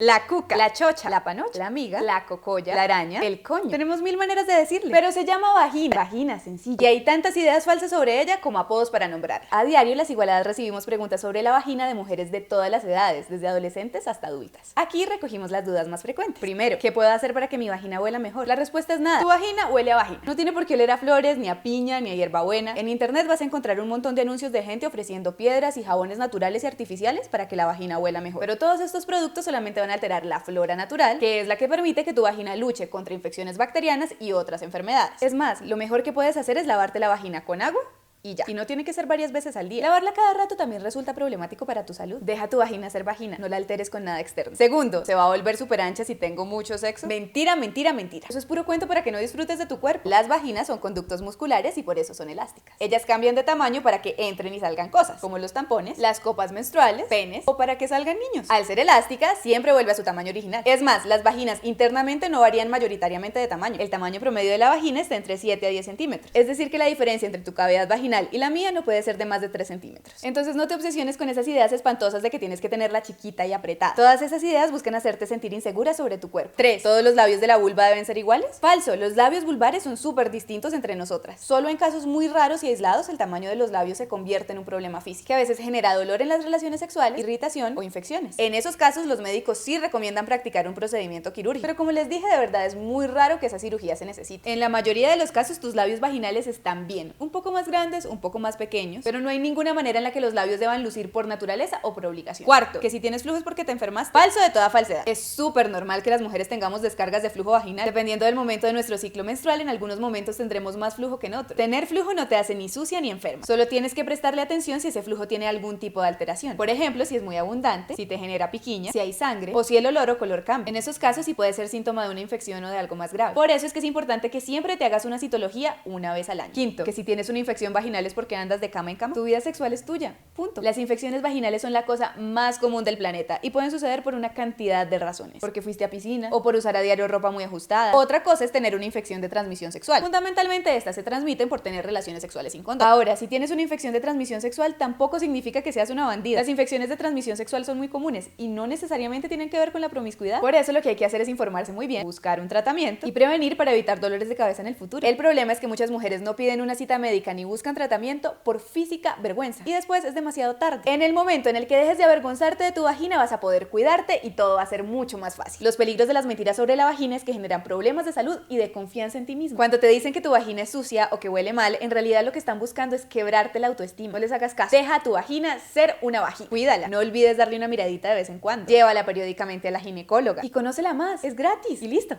La cuca, la chocha, la panocha, la amiga, la cocoya, la araña, el coño. Tenemos mil maneras de decirle, pero se llama vagina, vagina sencilla. Y hay tantas ideas falsas sobre ella como apodos para nombrar. A diario las igualadas recibimos preguntas sobre la vagina de mujeres de todas las edades, desde adolescentes hasta adultas. Aquí recogimos las dudas más frecuentes. Primero, ¿qué puedo hacer para que mi vagina huela mejor? La respuesta es nada. Tu vagina huele a vagina. No tiene por qué oler a flores, ni a piña, ni a hierbabuena. En internet vas a encontrar un montón de anuncios de gente ofreciendo piedras y jabones naturales y artificiales para que la vagina huela mejor. Pero todos estos productos solamente van a alterar la flora natural, que es la que permite que tu vagina luche contra infecciones bacterianas y otras enfermedades. Es más, lo mejor que puedes hacer es lavarte la vagina con agua y ya. Y no tiene que ser varias veces al día. Lavarla cada rato también resulta problemático para tu salud. Deja tu vagina ser vagina, no la alteres con nada externo. Segundo, ¿se va a volver súper ancha si tengo mucho sexo? Mentira, mentira, mentira. Eso es puro cuento para que no disfrutes de tu cuerpo. Las vaginas son conductos musculares y por eso son elásticas. Ellas cambian de tamaño para que entren y salgan cosas, como los tampones, las copas menstruales, penes o para que salgan niños. Al ser elástica, siempre vuelve a su tamaño original. Es más, las vaginas internamente no varían mayoritariamente de tamaño. El tamaño promedio de la vagina está entre 7 a 10 centímetros. Es decir que la diferencia entre tu cavidad vaginal y la mía no puede ser de más de 3 centímetros. Entonces no te obsesiones con esas ideas espantosas de que tienes que tenerla chiquita y apretada. Todas esas ideas buscan hacerte sentir insegura sobre tu cuerpo. 3. ¿Todos los labios de la vulva deben ser iguales? Falso, los labios vulvares son súper distintos entre nosotras. Solo en casos muy raros y aislados el tamaño de los labios se convierte en un problema físico, que a veces genera dolor en las relaciones sexuales, irritación o infecciones. En esos casos los médicos sí recomiendan practicar un procedimiento quirúrgico, pero como les dije, de verdad es muy raro que esa cirugía se necesite. En la mayoría de los casos tus labios vaginales están bien, un poco más grandes, un poco más pequeños, pero no hay ninguna manera en la que los labios deban lucir por naturaleza o por obligación. Cuarto, que si tienes flujo es porque te enfermas. Falso de toda falsedad. Es súper normal que las mujeres tengamos descargas de flujo vaginal. Dependiendo del momento de nuestro ciclo menstrual, en algunos momentos tendremos más flujo que en otros. Tener flujo no te hace ni sucia ni enferma. Solo tienes que prestarle atención si ese flujo tiene algún tipo de alteración. Por ejemplo, si es muy abundante, si te genera piquiña, si hay sangre o si el olor o color cambia. En esos casos sí puede ser síntoma de una infección o de algo más grave. Por eso es que es importante que siempre te hagas una citología una vez al año. Quinto, que si tienes una infección vaginal es porque andas de cama en cama. Tu vida sexual es tuya. Punto. Las infecciones vaginales son la cosa más común del planeta y pueden suceder por una cantidad de razones. Porque fuiste a piscina o por usar a diario ropa muy ajustada. Otra cosa es tener una infección de transmisión sexual. Fundamentalmente estas se transmiten por tener relaciones sexuales sin condón. Ahora, si tienes una infección de transmisión sexual tampoco significa que seas una bandida. Las infecciones de transmisión sexual son muy comunes y no necesariamente tienen que ver con la promiscuidad. Por eso lo que hay que hacer es informarse muy bien, buscar un tratamiento y prevenir para evitar dolores de cabeza en el futuro. El problema es que muchas mujeres no piden una cita médica ni buscan tratamiento por física vergüenza. Y después es demasiado tarde. En el momento en el que dejes de avergonzarte de tu vagina vas a poder cuidarte y todo va a ser mucho más fácil. Los peligros de las mentiras sobre la vagina es que generan problemas de salud y de confianza en ti mismo. Cuando te dicen que tu vagina es sucia o que huele mal, en realidad lo que están buscando es quebrarte la autoestima. No les hagas caso. Deja a tu vagina ser una vagina. Cuídala. No olvides darle una miradita de vez en cuando. Llévala periódicamente a la ginecóloga y conócela más. Es gratis y listo.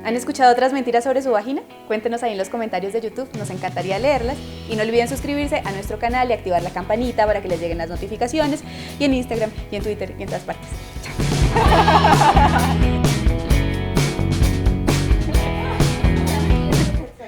¿Han escuchado otras mentiras sobre su vagina? Cuéntenos ahí en los comentarios de YouTube, nos encantaría leerlas. Y no olviden suscribirse a nuestro canal y activar la campanita para que les lleguen las notificaciones. Y en Instagram, y en Twitter, y en todas partes. ¡Chao!